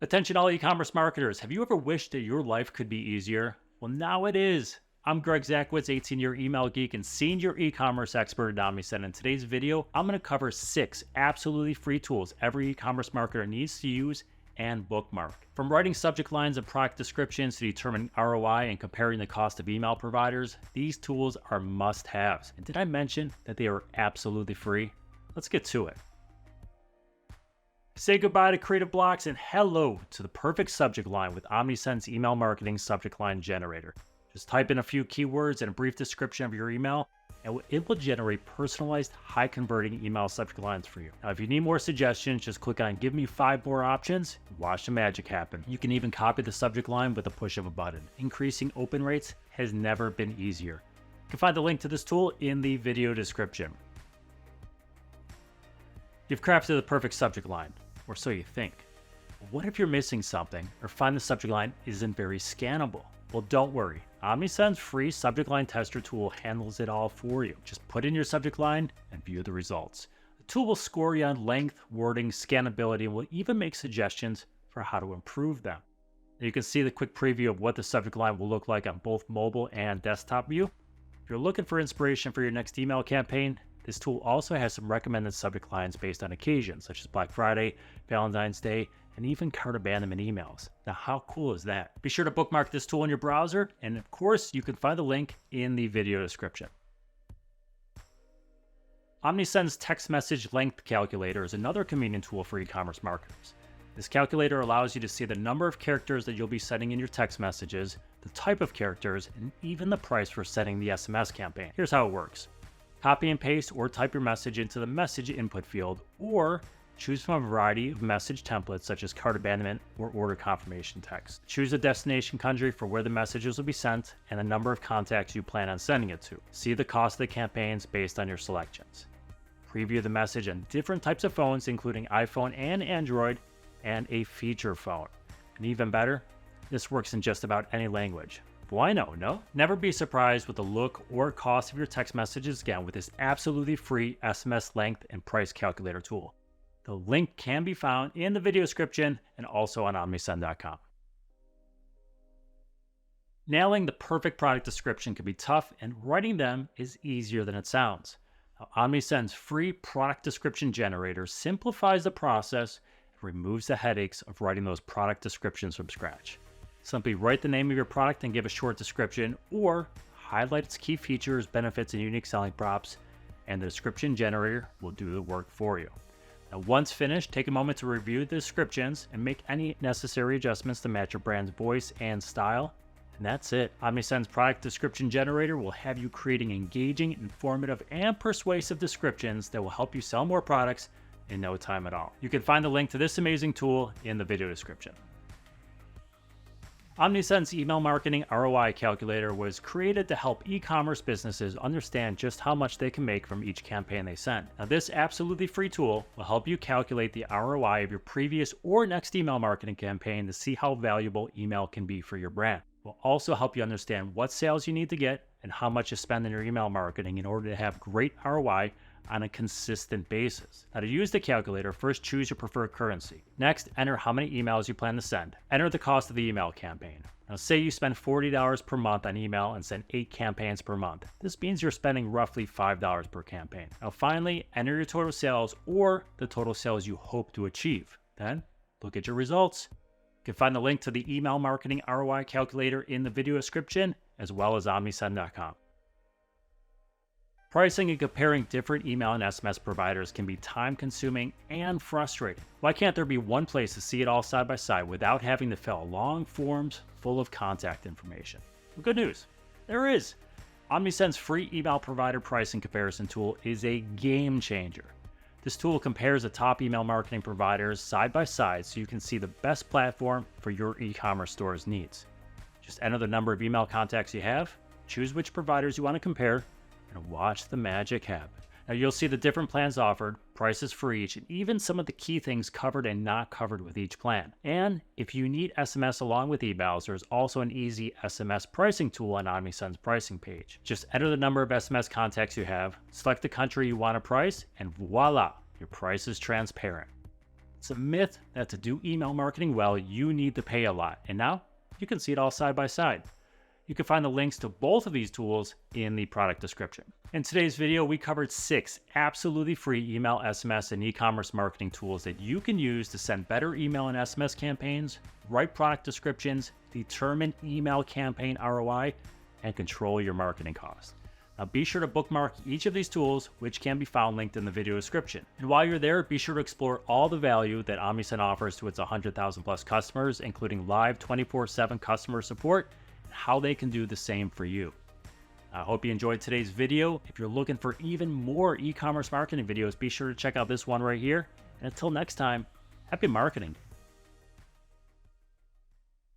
Attention all e-commerce marketers. Have you ever wished that your life could be easier? Well, now it is. I'm Greg Zakwitz, 18-year email geek and senior e-commerce expert at Omnisend. In today's video, I'm going to cover 6 absolutely free tools every e-commerce marketer needs to use and bookmark. From writing subject lines and product descriptions to determining ROI and comparing the cost of email providers, these tools are must-haves. And did I mention that they are absolutely free? Let's get to it. Say goodbye to creative blocks and hello to the perfect subject line with Omnisend's email marketing subject line generator. Just type in a few keywords and a brief description of your email, and it will generate personalized, high-converting email subject lines for you. Now, if you need more suggestions, just click on Give Me 5 more options and watch the magic happen. You can even copy the subject line with a push of a button. Increasing open rates has never been easier. You can find the link to this tool in the video description. You've crafted the perfect subject line, or so you think. But what if you're missing something or find the subject line isn't very scannable? Well, don't worry. Omnisend's free subject line tester tool handles it all for you. Just put in your subject line and view the results. The tool will score you on length, wording, scannability, and will even make suggestions for how to improve them. Now you can see the quick preview of what the subject line will look like on both mobile and desktop view. If you're looking for inspiration for your next email campaign, this tool also has some recommended subject lines based on occasions, such as Black Friday, Valentine's Day, and even cart abandonment emails. Now, how cool is that? Be sure to bookmark this tool in your browser, and of course, you can find the link in the video description. Omnisend's text message length calculator is another convenient tool for e-commerce marketers. This calculator allows you to see the number of characters that you'll be sending in your text messages, the type of characters, and even the price for setting the SMS campaign. Here's how it works. Copy and paste or type your message into the message input field, or choose from a variety of message templates such as cart abandonment or order confirmation text. Choose the destination country for where the messages will be sent and the number of contacts you plan on sending it to. See the cost of the campaigns based on your selections. Preview the message on different types of phones, including iPhone and Android, and a feature phone. And even better, this works in just about any language. Why no? Never be surprised with the look or cost of your text messages again with this absolutely free SMS length and price calculator tool. The link can be found in the video description and also on omnisend.com. Nailing the perfect product description can be tough, and writing them is easier than it sounds. Now, Omnisend's free product description generator simplifies the process and removes the headaches of writing those product descriptions from scratch. Simply write the name of your product and give a short description, or highlight its key features, benefits, and unique selling props, and the description generator will do the work for you. Now, once finished, take a moment to review the descriptions and make any necessary adjustments to match your brand's voice and style. And that's it. Omnisend's product description generator will have you creating engaging, informative, and persuasive descriptions that will help you sell more products in no time at all. You can find the link to this amazing tool in the video description. Omnisend's email marketing ROI Calculator was created to help e-commerce businesses understand just how much they can make from each campaign they send. Now, this absolutely free tool will help you calculate the ROI of your previous or next email marketing campaign to see how valuable email can be for your brand. It will also help you understand what sales you need to get and how much to spend in your email marketing in order to have great ROI on a consistent basis. Now, to use the calculator, first choose your preferred currency. Next, enter how many emails you plan to send. Enter the cost of the email campaign. Now, say you spend $40 per month on email and send 8 campaigns per month. This means you're spending roughly $5 per campaign. Now, finally, enter your total sales or the total sales you hope to achieve. Then, look at your results. You can find the link to the email marketing ROI calculator in the video description, as well as omnisend.com. Pricing and comparing different email and SMS providers can be time-consuming and frustrating. Why can't there be one place to see it all side by side without having to fill long forms full of contact information? Well, good news, there is. Omnisend's free email provider pricing comparison tool is a game changer. This tool compares the top email marketing providers side by side so you can see the best platform for your e-commerce store's needs. Just enter the number of email contacts you have, choose which providers you want to compare, and watch the magic happen. Now, you'll see the different plans offered, prices for each, and even some of the key things covered and not covered with each plan. And if you need SMS along with emails, there's also an easy SMS pricing tool on Omnisend's pricing page. Just enter the number of SMS contacts you have, select the country you want to price, and voila, your price is transparent. It's a myth that to do email marketing well, you need to pay a lot. And now you can see it all side by side. You can find the links to both of these tools in the product description. In today's video, we covered 6 absolutely free email, SMS, and e-commerce marketing tools that you can use to send better email and SMS campaigns, write product descriptions, determine email campaign ROI, and control your marketing costs. Now be sure to bookmark each of these tools, which can be found linked in the video description. And while you're there, be sure to explore all the value that Omnisend offers to its 100,000 plus customers, including live 24/7 customer support, how they can do the same for you. I hope you enjoyed today's video. If you're looking for even more e-commerce marketing videos, be sure to check out this one right here. And until next time, happy marketing.